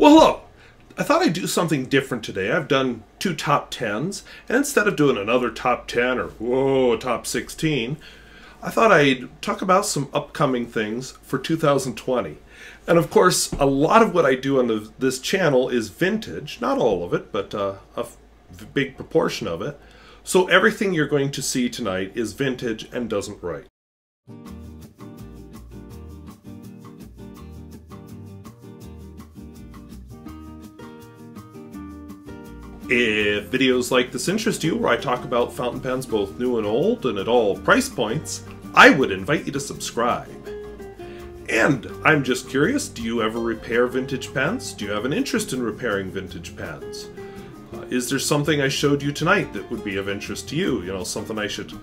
Well, hello! I thought I'd do something different today. I've done 2 top 10s, and instead of doing another top 10 or, whoa, a top 16, I thought I'd talk about some upcoming things for 2020. And of course, a lot of what I do on this channel is vintage. Not all of it, but a big proportion of it. So everything you're going to see tonight is vintage and doesn't write. If videos like this interest you, where I talk about fountain pens both new and old and at all price points, I would invite you to subscribe. And I'm just curious, do you ever repair vintage pens? Do you have an interest in repairing vintage pens? Is there something I showed you tonight that would be of interest to you? You know, something I should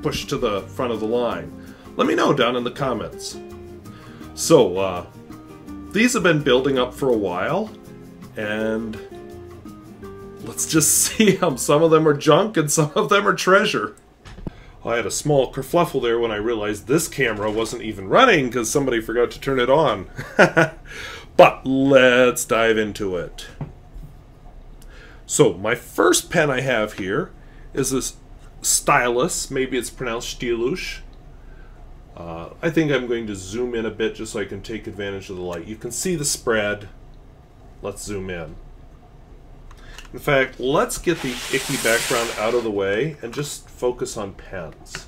push to the front of the line? Let me know down in the comments. So, these have been building up for a while, and let's just see how some of them are junk and some of them are treasure. I had a small kerfluffle there when I realized this camera wasn't even running because somebody forgot to turn it on. But let's dive into it. So my first pen I have here is this Stylus. Maybe it's pronounced Stylus. I think I'm going to zoom in a bit just so I can take advantage of the light. You can see the spread. Let's zoom in. In fact, let's get the icky background out of the way and just focus on pens.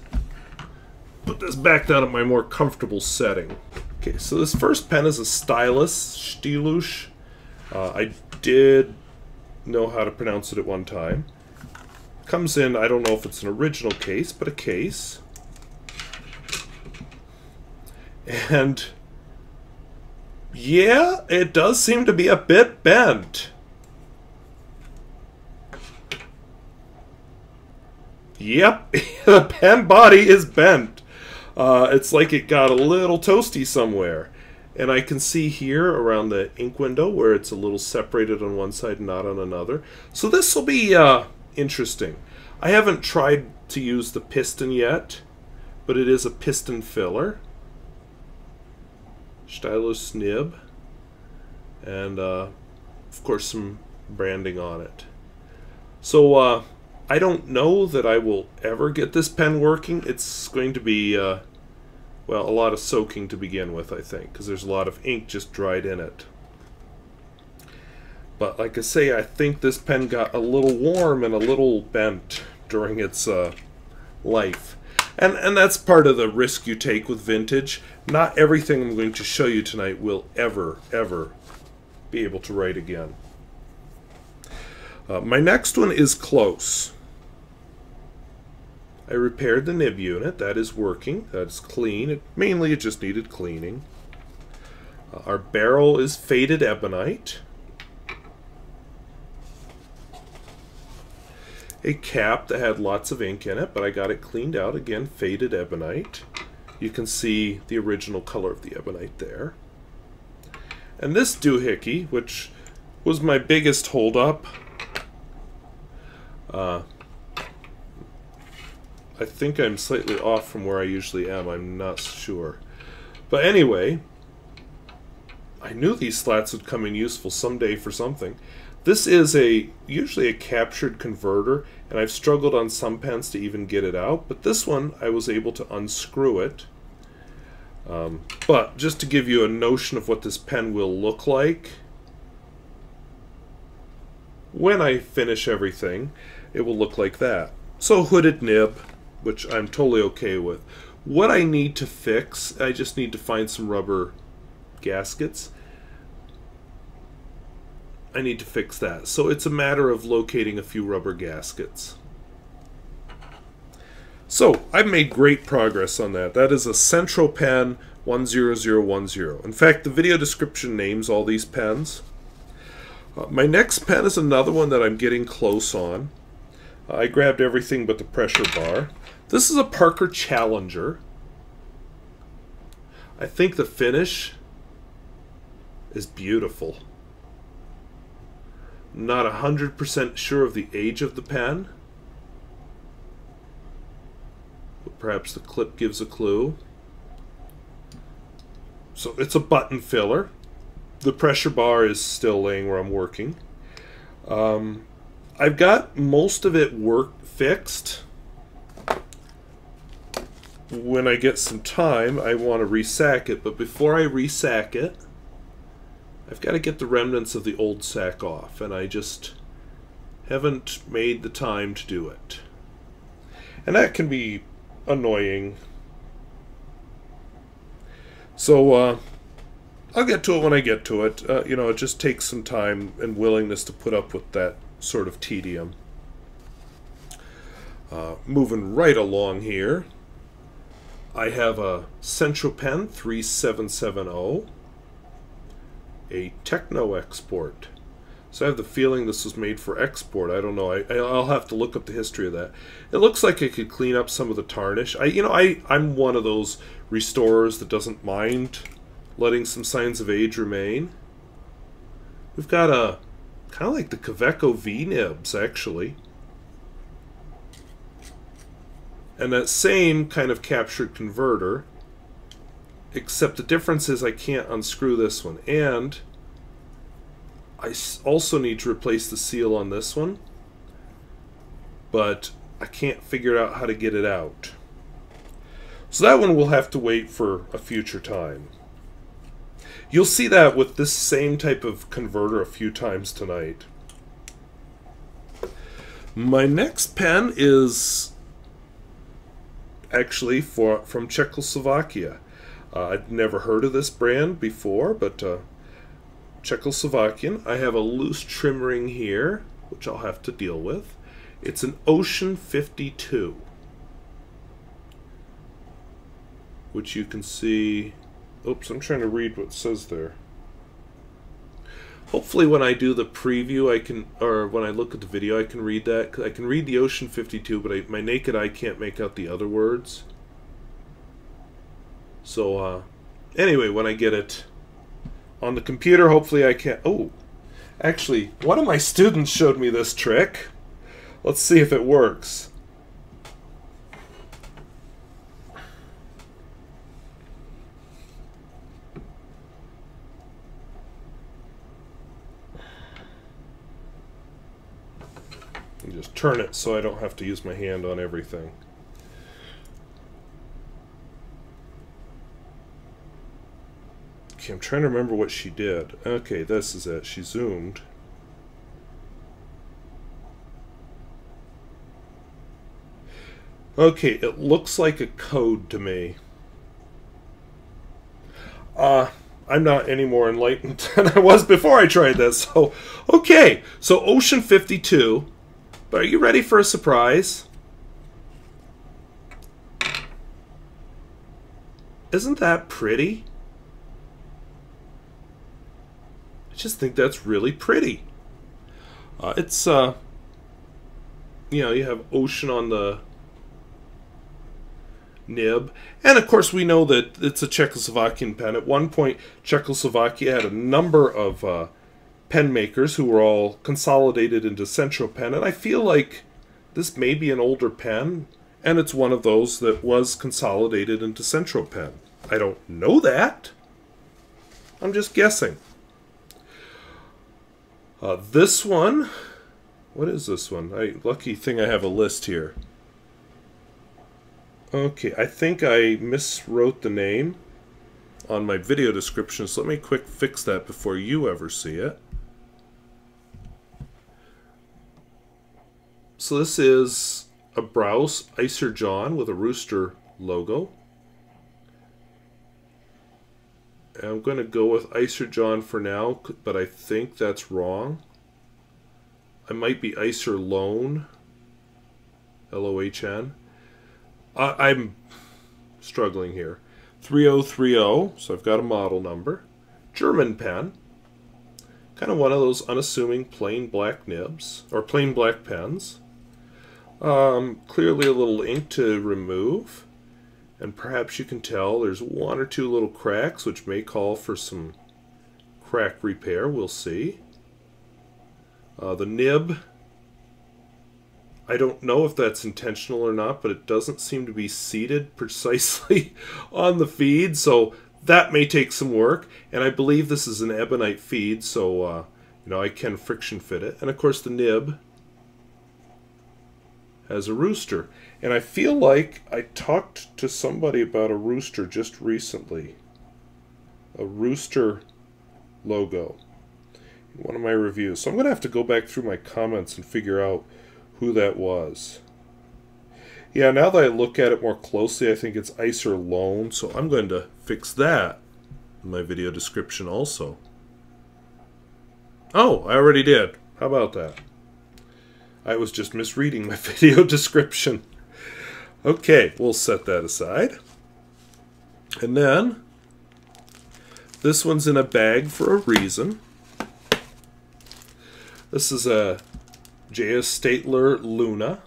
Put this back down at my more comfortable setting. Okay, so this first pen is a Stylus, Stylus. I did know how to pronounce it at one time. Comes in, I don't know if it's an original case, but a case. And yeah, it does seem to be a bit bent. Yep, the pen body is bent. It's like it got a little toasty somewhere. And I can see here around the ink window where it's a little separated on one side and not on another. So this will be interesting. I haven't tried to use the piston yet, but it is a piston filler. Stylus nib. And of course some branding on it. So I don't know that I will ever get this pen working. It's going to be, well, a lot of soaking to begin with, I think, because there's a lot of ink just dried in it. But like I say, I think this pen got a little warm and a little bent during its life. And that's part of the risk you take with vintage. Not everything I'm going to show you tonight will ever be able to write again. My next one is close. I repaired the nib unit. That is working. That is clean. Mainly it just needed cleaning. Our barrel is faded ebonite. A cap that had lots of ink in it, but I got it cleaned out. Again, faded ebonite. You can see the original color of the ebonite there. And this doohickey, which was my biggest holdup, I think I'm slightly off from where I usually am. I'm not sure. But anyway, I knew these slats would come in useful someday for something. This is usually a captured converter, and I've struggled on some pens to even get it out. But this one, I was able to unscrew it. But just to give you a notion of what this pen will look like, when I finish everything, it will look like that. So hooded nib, which I'm totally okay with. What I need to fix, I just need to find some rubber gaskets. I need to fix that. So it's a matter of locating a few rubber gaskets. So I've made great progress on that. That is a Centropen 10010. In fact, the video description names all these pens. My next pen is another one that I'm getting close on. I grabbed everything but the pressure bar. This is a Parker Challenger. I think the finish is beautiful. Not 100% sure of the age of the pen, but perhaps the clip gives a clue. So it's a button filler. The pressure bar is still laying where I'm working. I've got most of it fixed. When I get some time, I want to resack it, but before I resack it, I've got to get the remnants of the old sack off, and I just haven't made the time to do it. And that can be annoying. So, I'll get to it when I get to it. You know, it just takes some time and willingness to put up with that sort of tedium. Moving right along here, I have a Centropen 3770, a Techno export. So I have the feeling this was made for export. I don't know. I'll have to look up the history of that. It looks like I could clean up some of the tarnish. I'm one of those restorers that doesn't mind letting some signs of age remain. We've got a kind of like the Kaveco V nibs, actually. And that same kind of captured converter, except the difference is I can't unscrew this one. And I also need to replace the seal on this one, but I can't figure out how to get it out. So that one will have to wait for a future time. You'll see that with this same type of converter a few times tonight. My next pen is actually from Czechoslovakia. I'd never heard of this brand before, but Czechoslovakian. I have a loose trim ring here, which I'll have to deal with. It's an Ocean 52, which you can see. Oops, I'm trying to read what it says there. Hopefully when I do the preview, I can, or when I look at the video, I can read that. I can read the Ocean 52, but my naked eye can't make out the other words. So, anyway, when I get it on the computer, hopefully I can. Oh, actually, one of my students showed me this trick. Let's see if it works. And just turn it so I don't have to use my hand on everything. Okay, I'm trying to remember what she did. Okay, this is it. She zoomed. Okay, it looks like a code to me. I'm not any more enlightened than I was before I tried this. So, okay, so Ocean 52. But are you ready for a surprise? Isn't that pretty? I just think that's really pretty. It's, you know, you have ocean on the nib. And of course we know that it's a Czechoslovakian pen. At one point, Czechoslovakia had a number of pen makers who were all consolidated into Centropen. And I feel like this may be an older pen, and it's one of those that was consolidated into Centropen. I don't know that. I'm just guessing. This one, what is this one? Lucky thing I have a list here. Okay, I think I miswrote the name on my video description, so let me quick fix that before you ever see it. So this is a Brause Iserlohn with a rooster logo. And I'm going to go with Iserlohn for now, but I think that's wrong. I might be Iserlohn, L-O-H-N. I'm struggling here. 3030, so I've got a model number. German pen. Kind of one of those unassuming plain black nibs, or plain black pens. Clearly a little ink to remove. And perhaps you can tell there's one or two little cracks, which may call for some crack repair. We'll see. The nib, I don't know if that's intentional or not, but it doesn't seem to be seated precisely on the feed, so that may take some work, and I believe this is an ebonite feed, so you know, I can friction fit it. And of course the nib has a rooster. And I feel like I talked to somebody about a rooster just recently. A rooster logo in one of my reviews. So I'm going to have to go back through my comments and figure out who that was. Yeah, now that I look at it more closely, I think it's Iserlohn, so I'm going to fix that in my video description also. Oh, I already did. How about that? I was just misreading my video description. Okay, we'll set that aside. And then, this one's in a bag for a reason. This is a J.S. Staedtler Luna.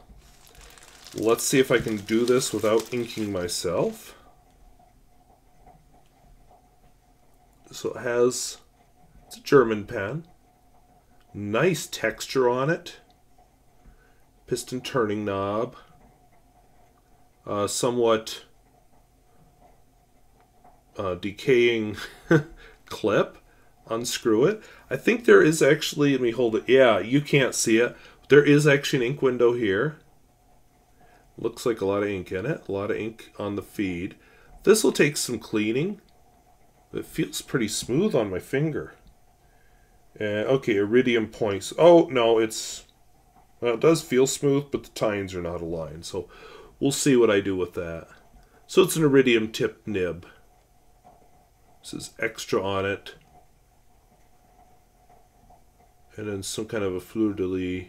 Let's see if I can do this without inking myself. So it has, it's a German pen. Nice texture on it. Piston turning knob. Somewhat decaying clip. Unscrew it. I think there is actually, let me hold it. Yeah, you can't see it. There is actually an ink window here. Looks like a lot of ink in it. A lot of ink on the feed. This will take some cleaning. It feels pretty smooth on my finger. Okay, iridium points. Oh, no, it's... Well, it does feel smooth, but the tines are not aligned. So we'll see what I do with that. So it's an iridium tipped nib. This is extra on it. And then some kind of a fleur-de-lis,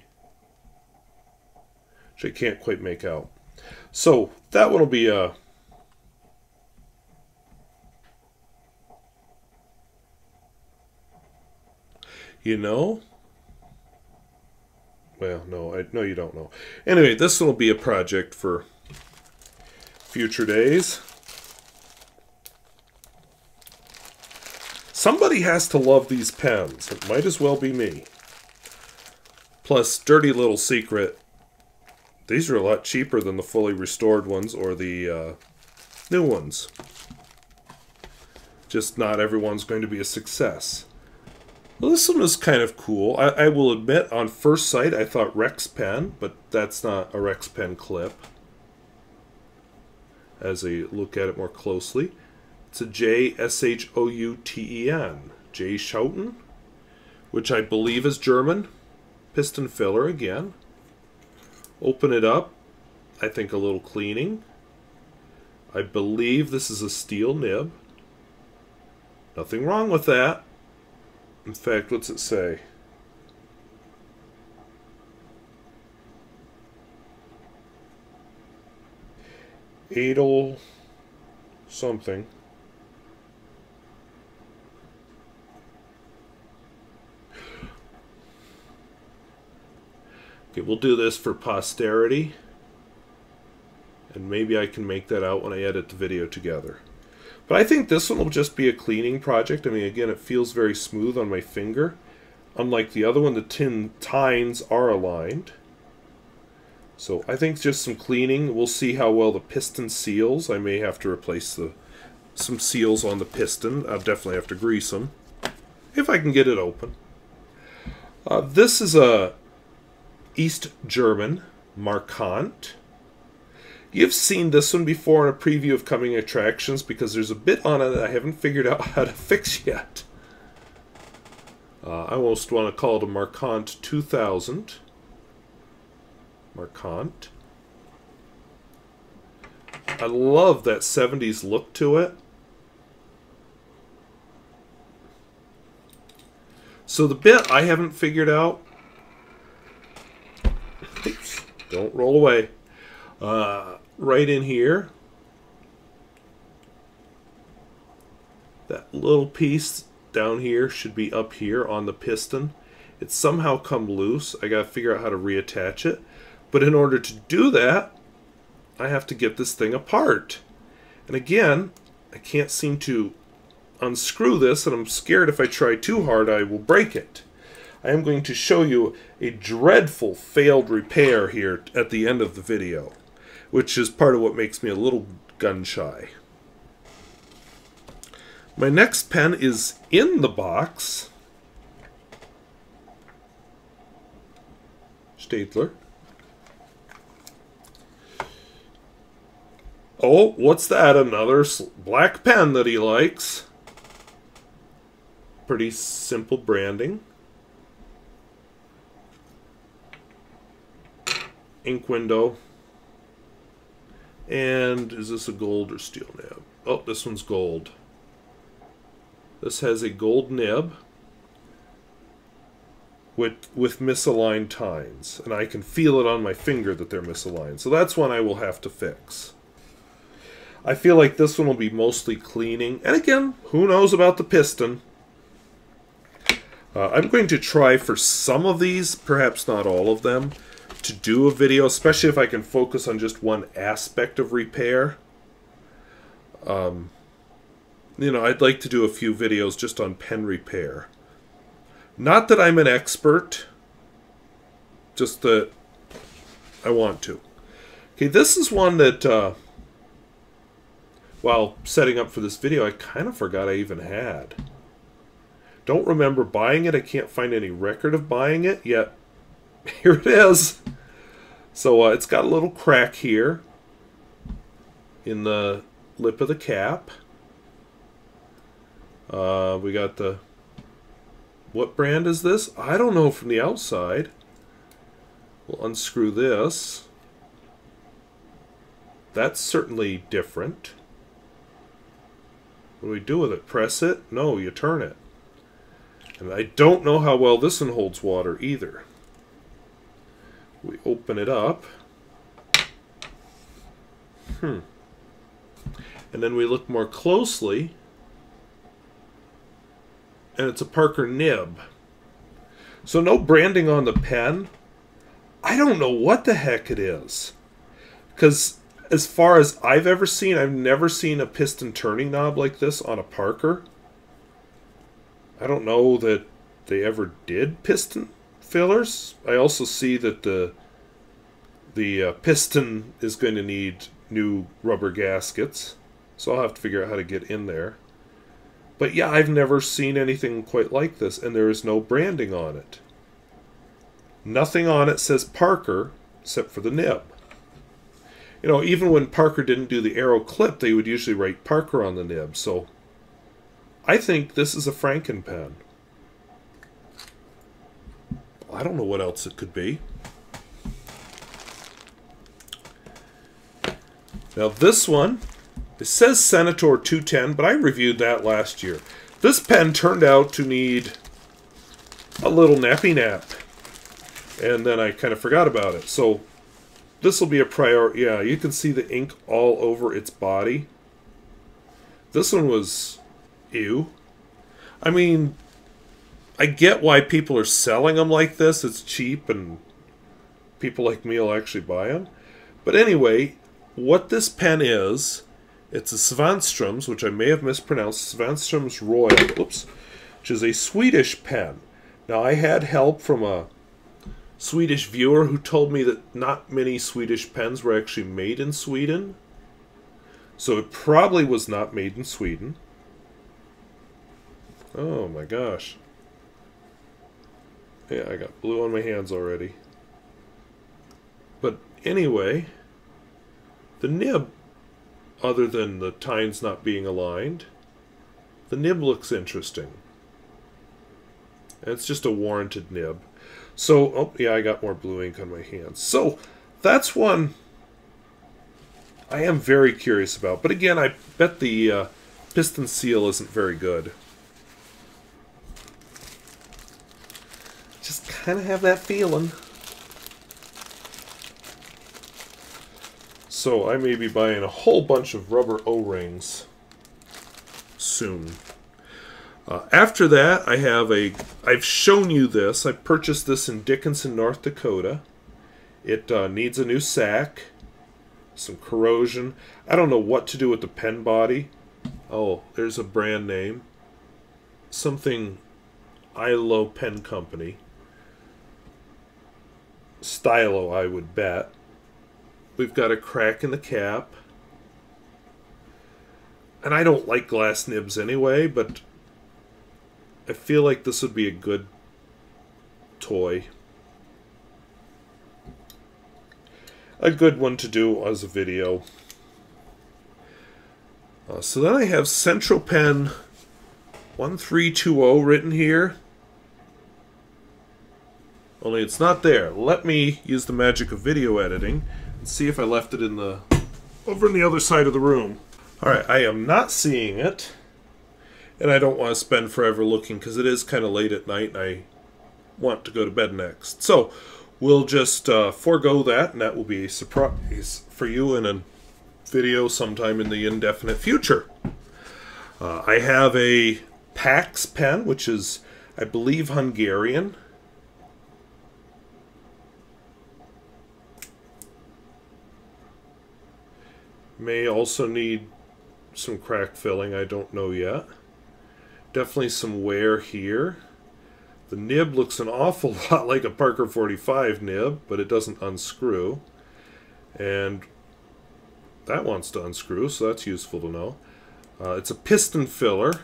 which I can't quite make out. So that one will be a... You know? Well, no, no, you don't know. Anyway, this one will be a project for future days. Somebody has to love these pens. It might as well be me. Plus, dirty little secret, these are a lot cheaper than the fully restored ones or the new ones. Just not everyone's going to be a success. Well, this one is kind of cool. I will admit, on first sight, I thought Rex pen, but that's not a Rex pen clip. As I look at it more closely, it's a J-S-H-O-U-T-E-N. J. Schouten, which I believe is German. Piston filler again. Open it up. I think a little cleaning. I believe this is a steel nib. Nothing wrong with that. In fact, what's it say? Adel something. Okay, we'll do this for posterity. And maybe I can make that out when I edit the video together. But I think this one will just be a cleaning project. I mean, again, it feels very smooth on my finger. Unlike the other one, the tines are aligned. So I think just some cleaning. We'll see how well the piston seals. I may have to replace some seals on the piston. I'll definitely have to grease them, if I can get it open. This is a East German Markant. You've seen this one before in a preview of coming attractions because there's a bit on it that I haven't figured out how to fix yet. I almost want to call it a Markant 2000. Markant. I love that 70s look to it. So the bit I haven't figured out... Oops, don't roll away. Right in here, that little piece down here should be up here on the piston. It's somehow come loose. I gotta figure out how to reattach it. But in order to do that, I have to get this thing apart. And again, I can't seem to unscrew this, and I'm scared if I try too hard I will break it. I am going to show you a dreadful failed repair here at the end of the video, which is part of what makes me a little gun-shy. My next pen is in the box. Staedtler. Oh, what's that? Another black pen that he likes. Pretty simple branding. Ink window. And is this a gold or steel nib? Oh, this one's gold. This has a gold nib with misaligned tines. And I can feel it on my finger that they're misaligned. So that's one I will have to fix. I feel like this one will be mostly cleaning. And again, who knows about the piston? I'm going to try for some of these, perhaps not all of them, to do a video, especially if I can focus on just one aspect of repair. You know, I'd like to do a few videos just on pen repair. Not that I'm an expert, just that I want to. Okay, this is one that, while setting up for this video, I kind of forgot I even had. Don't remember buying it. I can't find any record of buying it, yet here it is. So it's got a little crack here in the lip of the cap. We got the... What brand is this? I don't know from the outside. We'll unscrew this. That's certainly different. What do we do with it? Press it? No, you turn it. And I don't know how well this one holds water either. We open it up. And then we look more closely. And it's a Parker nib. So no branding on the pen. I don't know what the heck it is. Because as far as I've ever seen, I've never seen a piston turning knob like this on a Parker. I don't know that they ever did piston fillers. I also see that the piston is going to need new rubber gaskets. So I'll have to figure out how to get in there. But yeah, I've never seen anything quite like this, and there is no branding on it. Nothing on it says Parker, except for the nib. You know, even when Parker didn't do the arrow clip, they would usually write Parker on the nib, so I think this is a Franken pen. I don't know what else it could be. Now this one, it says Senator 210, but I reviewed that last year. This pen turned out to need a little nappy nap. And then I kind of forgot about it. So this will be a priority. Yeah, you can see the ink all over its body. This one was... ew. I mean, I get why people are selling them like this. It's cheap and people like me will actually buy them. But anyway, what this pen is, it's a Svandstrom's, which I may have mispronounced, Svandstrom's Royal, oops, which is a Swedish pen. Now, I had help from a Swedish viewer who told me that not many Swedish pens were actually made in Sweden. So it probably was not made in Sweden. Oh my gosh. Yeah, I got blue on my hands already. But anyway, the nib, other than the tines not being aligned, the nib looks interesting. And it's just a warranted nib. So, oh yeah, I got more blue ink on my hands. So, that's one I am very curious about. But again, I bet the piston seal isn't very good. Just kind of have that feeling. So I may be buying a whole bunch of rubber O-rings soon. After that, I have I've shown you this. I purchased this in Dickinson, North Dakota. It needs a new sack, some corrosion. I don't know what to do with the pen body. Oh, there's a brand name. Something Ilo Pen Company. Stylo, I would bet. We've got a crack in the cap. And I don't like glass nibs anyway, but I feel like this would be a good toy. A good one to do as a video. So then I have Centropen 1320 written here. Only it's not there. Let me use the magic of video editing and see if I left it in the over on the other side of the room. Alright, I am not seeing it. And I don't want to spend forever looking because it is kind of late at night and I want to go to bed next. So we'll just forego that, and that will be a surprise for you in a video sometime in the indefinite future. I have a Pax pen, which is, I believe, Hungarian. May also need some crack filling, I don't know yet. Definitely some wear here. The nib looks an awful lot like a Parker 45 nib, but it doesn't unscrew. And that wants to unscrew, so that's useful to know. It's a piston filler.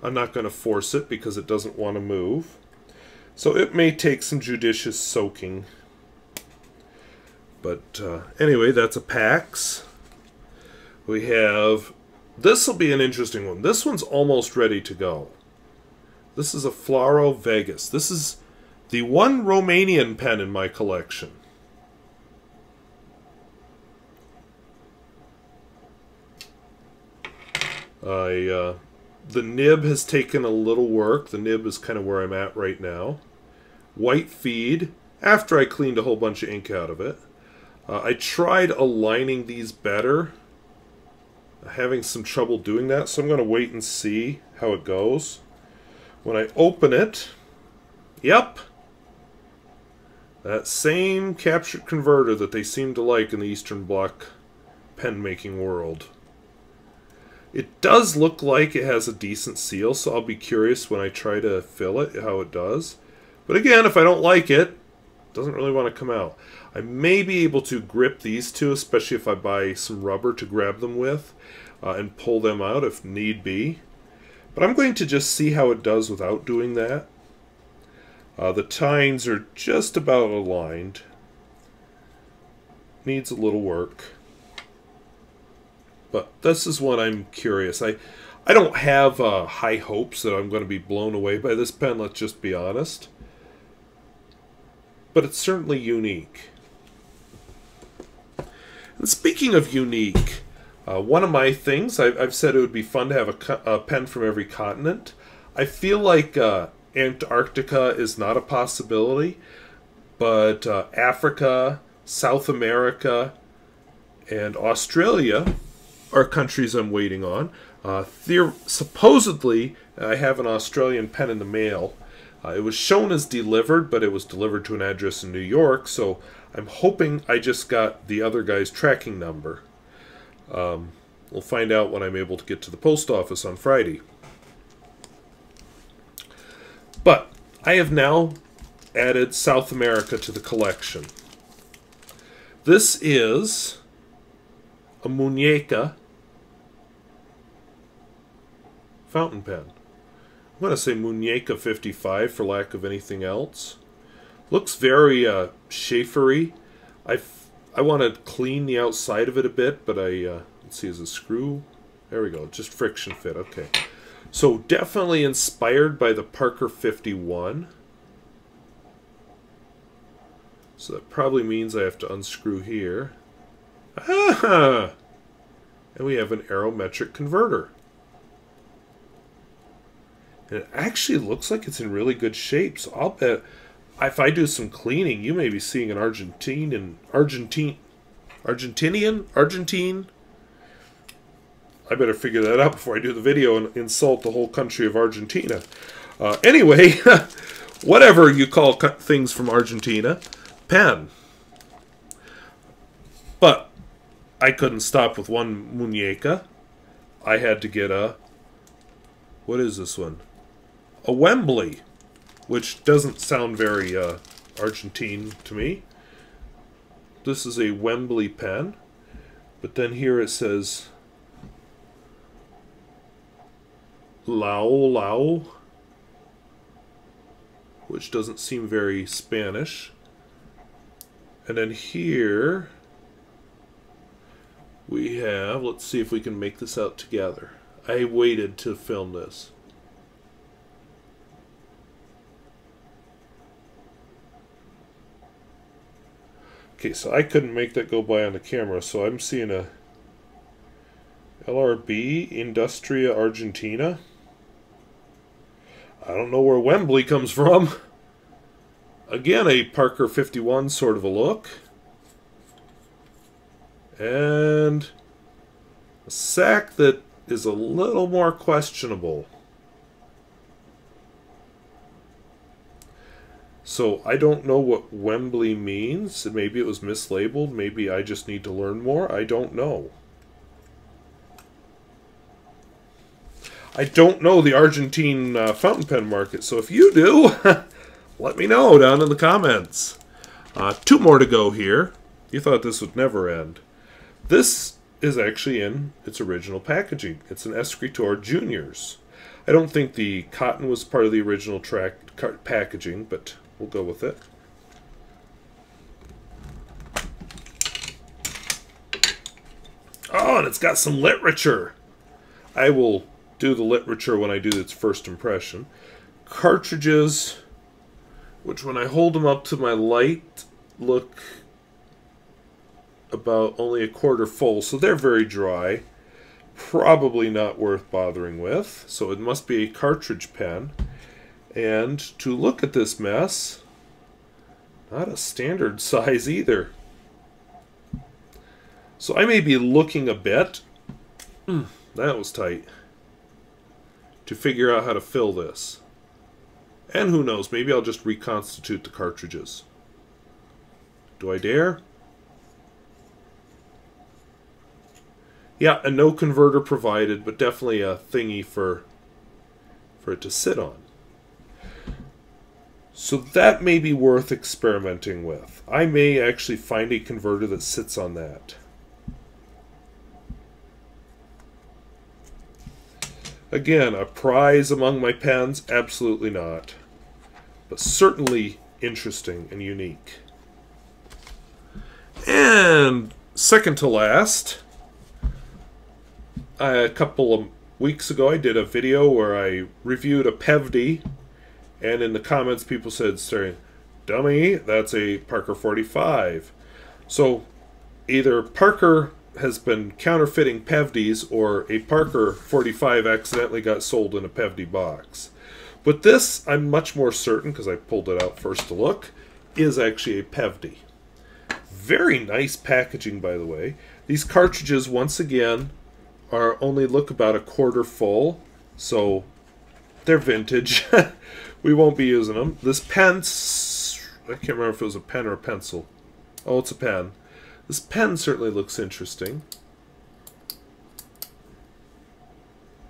I'm not going to force it because it doesn't want to move. So it may take some judicious soaking. But anyway, that's a Pax. We have... This will be an interesting one. This one's almost ready to go. This is a Flaro Vegas. This is the one Romanian pen in my collection. The nib has taken a little work. The nib is kind of where I'm at right now. White feed, after I cleaned a whole bunch of ink out of it. I tried aligning these better. Having some trouble doing that, so I'm going to wait and see how it goes. When I open it, yep, that same captured converter that they seem to like in the Eastern Bloc pen making world. It does look like it has a decent seal, so I'll be curious when I try to fill it how it does. But again, if I don't like it, it doesn't really want to come out. I may be able to grip these two, especially if I buy some rubber to grab them with, and pull them out if need be. But I'm going to just see how it does without doing that. The tines are just about aligned. Needs a little work. But this is what I'm curious. I don't have high hopes that I'm going to be blown away by this pen, let's just be honest. But it's certainly unique. And speaking of unique, one of my things, I've said it would be fun to have a pen from every continent. I feel like Antarctica is not a possibility, but Africa, South America, and Australia are countries I'm waiting on. Supposedly, I have an Australian pen in the mail. It was shown as delivered, but it was delivered to an address in New York, so I'm hoping I just got the other guy's tracking number. We'll find out when I'm able to get to the post office on Friday. But I have now added South America to the collection. This is a Muñeca fountain pen. I'm going to say Muñeca 55 for lack of anything else. Looks very Schaefer-y. I want to clean the outside of it a bit, but let's see, is a screw? There we go, just friction fit, okay. So definitely inspired by the Parker 51. So that probably means I have to unscrew here. Ah! And we have an aerometric converter. And it actually looks like it's in really good shape, so I'll bet if I do some cleaning, you may be seeing an Argentine. I better figure that out before I do the video and insult the whole country of Argentina. Anyway, whatever you call things from Argentina, pen. But I couldn't stop with one Muñeca. I had to get a... What is this one? A Wembley, which doesn't sound very Argentine to me. This is a Wembley pen, but then here it says Lao, which doesn't seem very Spanish. And then here we have, let's see if we can make this out together. I waited to film this. Okay, so I couldn't make that go by on the camera, so I'm seeing a LRB Industria Argentina. I don't know where Wembley comes from. Again, a Parker 51 sort of a look. And a sack that is a little more questionable. So I don't know what Wembley means. Maybe it was mislabeled. Maybe I just need to learn more. I don't know. I don't know the Argentine fountain pen market. So if you do, let me know down in the comments. 2 more to go here. You thought this would never end. This is actually in its original packaging. It's an Escritor Juniors. I don't think the cotton was part of the original packaging, but we'll go with it. Oh, and it's got some literature. I will do the literature when I do its first impression. Cartridges, which when I hold them up to my light, look about only a quarter full, so they're very dry. Probably not worth bothering with, so it must be a cartridge pen. And to look at this mess, not a standard size either. So I may be looking a bit, that was tight, to figure out how to fill this. And who knows, maybe I'll just reconstitute the cartridges. Do I dare? Yeah, and no converter provided, but definitely a thingy for it to sit on. So that may be worth experimenting with. I may actually find a converter that sits on that. Again, a prize among my pens? Absolutely not. But certainly interesting and unique. And second to last, a couple of weeks ago I did a video where I reviewed a Pevdi, and in the comments people said, "Dummy, that's a Parker 45. So either Parker has been counterfeiting Pevdis, or a Parker 45 accidentally got sold in a Pevdi box. But this, I'm much more certain, because I pulled it out first to look, is actually a Pevdi. Very nice packaging, by the way. These cartridges, once again, are only look about a quarter full, so they're vintage. We won't be using them. This pen, I can't remember if it was a pen or a pencil. Oh, it's a pen. This pen certainly looks interesting.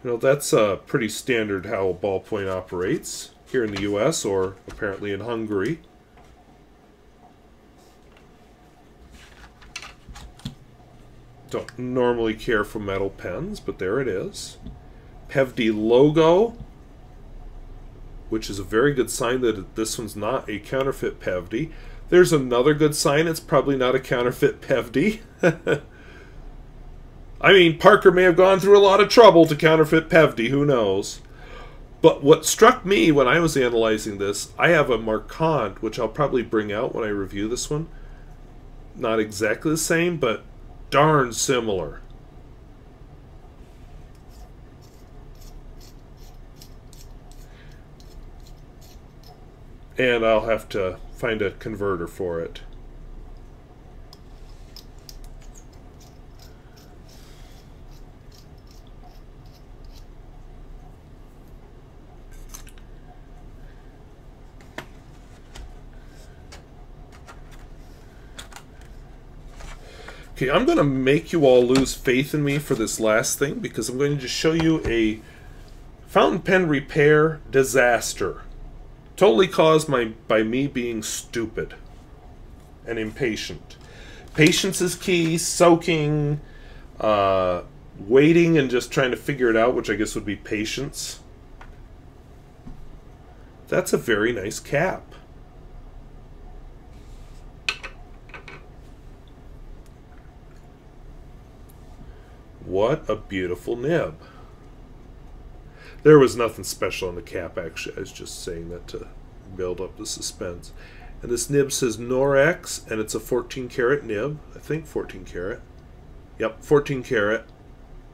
You know, that's pretty standard how a ballpoint operates here in the US, or apparently in Hungary. Don't normally care for metal pens, but there it is. Pevdi logo, which is a very good sign that this one's not a counterfeit Pevdi. There's another good sign, it's probably not a counterfeit Pevdi. I mean, Parker may have gone through a lot of trouble to counterfeit Pevdi, who knows. But what struck me when I was analyzing this, I have a Markant, which I'll probably bring out when I review this one. Not exactly the same, but darn similar. And I'll have to find a converter for it. Okay, I'm going to make you all lose faith in me for this last thing, because I'm going to just show you a fountain pen repair disaster. Totally caused by me being stupid and impatient. Patience is key, soaking, waiting and just trying to figure it out, which I guess would be patience. That's a very nice cap. What a beautiful nib. There was nothing special on the cap, actually. I was just saying that to build up the suspense. And this nib says Noir X, and it's a 14 karat nib. I think 14 karat. Yep, 14 karat.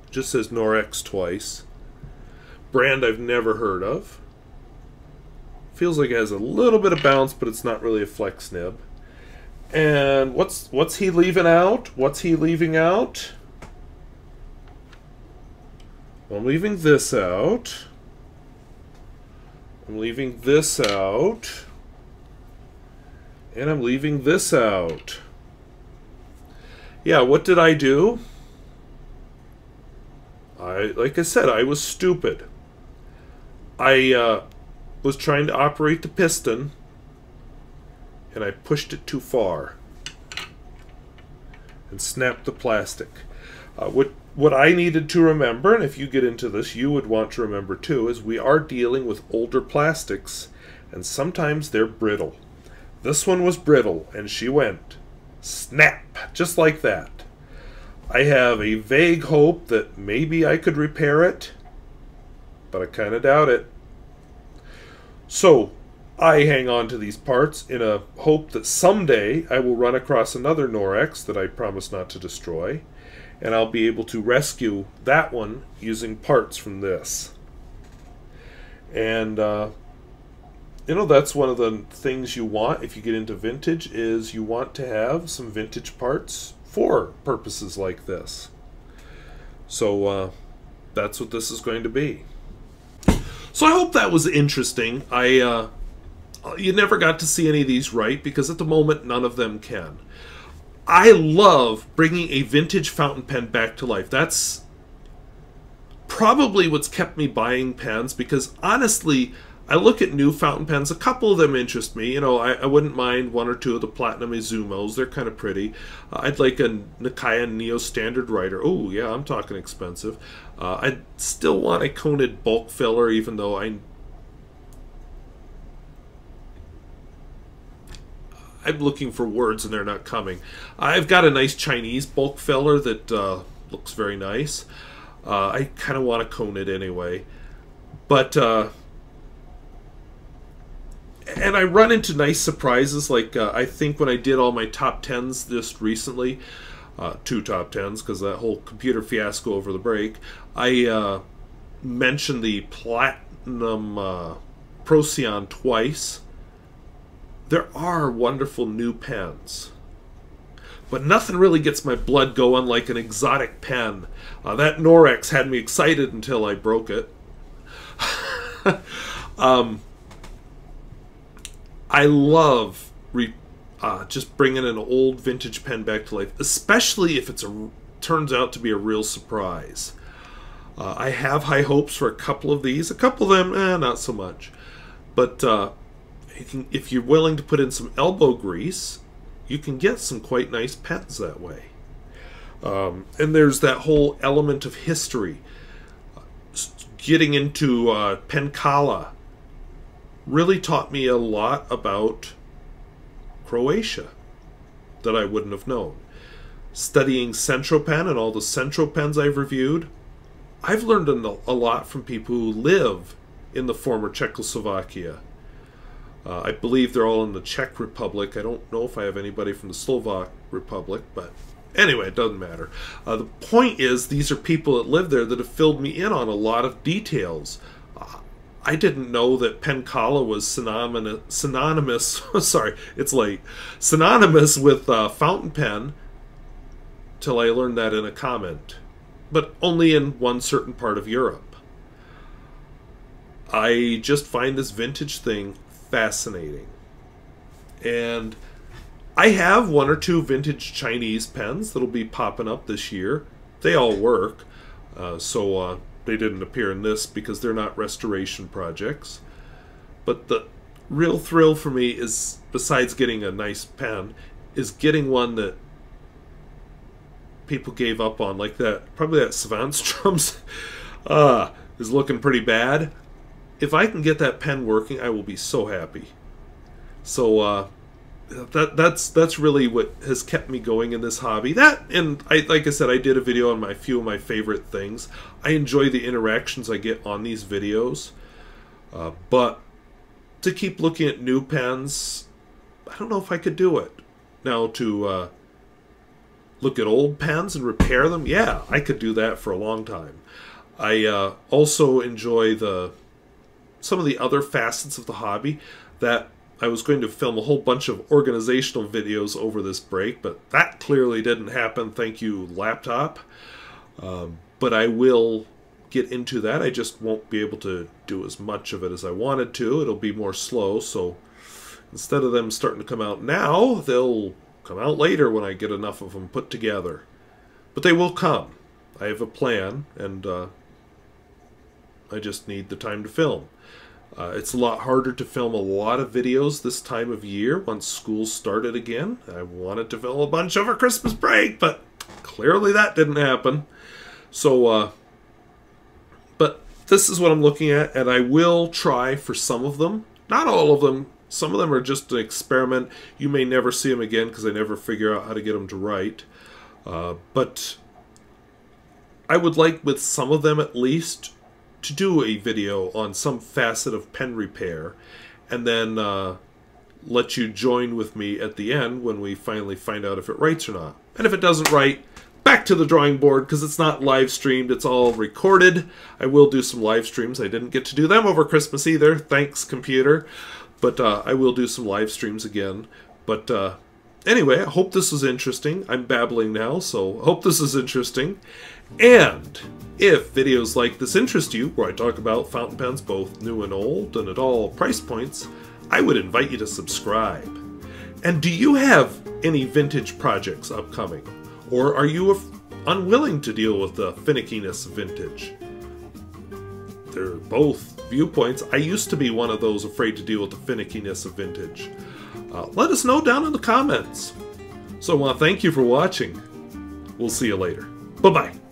Just says Noir X twice. Brand I've never heard of. Feels like it has a little bit of bounce, but it's not really a flex nib. And what's he leaving out? What's he leaving out? I'm leaving this out. I'm leaving this out. And I'm leaving this out. Yeah, what did I do? Like I said, I was stupid. I was trying to operate the piston, and I pushed it too far and snapped the plastic. What I needed to remember, and if you get into this, you would want to remember too, is we are dealing with older plastics, and sometimes they're brittle. This one was brittle, and she went snap, just like that. I have a vague hope that maybe I could repair it, but I kind of doubt it. So I hang on to these parts in a hope that someday I will run across another Noir X that I promise not to destroy, and I'll be able to rescue that one using parts from this. And you know, that's one of the things you want if you get into vintage, is you want to have some vintage parts for purposes like this. So that's what this is going to be. So I hope that was interesting. You never got to see any of these right, because at the moment none of them can. I love bringing a vintage fountain pen back to life. That's probably what's kept me buying pens, because honestly, I look at new fountain pens. A couple of them interest me. You know, I wouldn't mind one or two of the Platinum Izumos. They're kind of pretty. I'd like a Nikaya Neo Standard Writer. Oh, yeah, I'm talking expensive. I'd still want a Conid bulk filler, even though I'm looking for words and they're not coming. I've got a nice Chinese bulk filler that looks very nice. I kind of want a Conid anyway. But and I run into nice surprises, like I think when I did all my top 10s just recently, 2 top 10s, because that whole computer fiasco over the break, I mentioned the Platinum Procyon twice. There are wonderful new pens, but nothing really gets my blood going like an exotic pen. That Noir X had me excited until I broke it. I love just bringing an old vintage pen back to life, especially if it turns out to be a real surprise. I have high hopes for a couple of these. A couple of them, not so much. But if you're willing to put in some elbow grease, you can get some quite nice pens that way. And there's that whole element of history. Getting into Penkala really taught me a lot about Croatia that I wouldn't have known. Studying Centropen and all the Centropens I've reviewed, I've learned a lot from people who live in the former Czechoslovakia. I believe they're all in the Czech Republic. I don't know if I have anybody from the Slovak Republic, but anyway, it doesn't matter. The point is, these are people that live there that have filled me in on a lot of details. I didn't know that Penkala was synonymous sorry, it's late. Synonymous with fountain pen till I learned that in a comment. But only in one certain part of Europe. I just find this vintage thing fascinating. And I have 1 or 2 vintage Chinese pens that'll be popping up this year. They all work. So they didn't appear in this because they're not restoration projects. But the real thrill for me is, besides getting a nice pen, is getting one that people gave up on, like that. Probably that Svandstrom's is looking pretty bad. if I can get that pen working, I will be so happy. So that's really what has kept me going in this hobby. That, and like I said, I did a video on a few of my favorite things. I enjoy the interactions I get on these videos, but to keep looking at new pens, I don't know if I could do it. Now, to look at old pens and repair them, yeah, I could do that for a long time. I also enjoy some of the other facets of the hobby. That I was going to film a whole bunch of organizational videos over this break, but that clearly didn't happen, thank you, laptop. But I will get into that. I just won't be able to do as much of it as I wanted to. It'll be more slow, so instead of them starting to come out now, they'll come out later when I get enough of them put together. But they will come. I have a plan, and I just need the time to film. It's a lot harder to film a lot of videos this time of year once school started again. I wanted to film a bunch over Christmas break, but clearly that didn't happen. So, but this is what I'm looking at, and I will try for some of them. Not all of them. Some of them are just an experiment. You may never see them again because I never figure out how to get them to write. But I would like, with some of them at least, to do a video on some facet of pen repair, and then let you join with me at the end when we finally find out if it writes or not. And if it doesn't write, back to the drawing board, because it's not live streamed, it's all recorded. I will do some live streams. I didn't get to do them over Christmas either, thanks computer, but I will do some live streams again. But anyway, I hope this was interesting. I'm babbling now, so I hope this is interesting. And if videos like this interest you, where I talk about fountain pens both new and old and at all price points, I would invite you to subscribe. And do you have any vintage projects upcoming? Or are you unwilling to deal with the finickiness of vintage? They're both viewpoints. I used to be one of those afraid to deal with the finickiness of vintage. Let us know down in the comments. So I want to thank you for watching. We'll see you later. Bye-bye.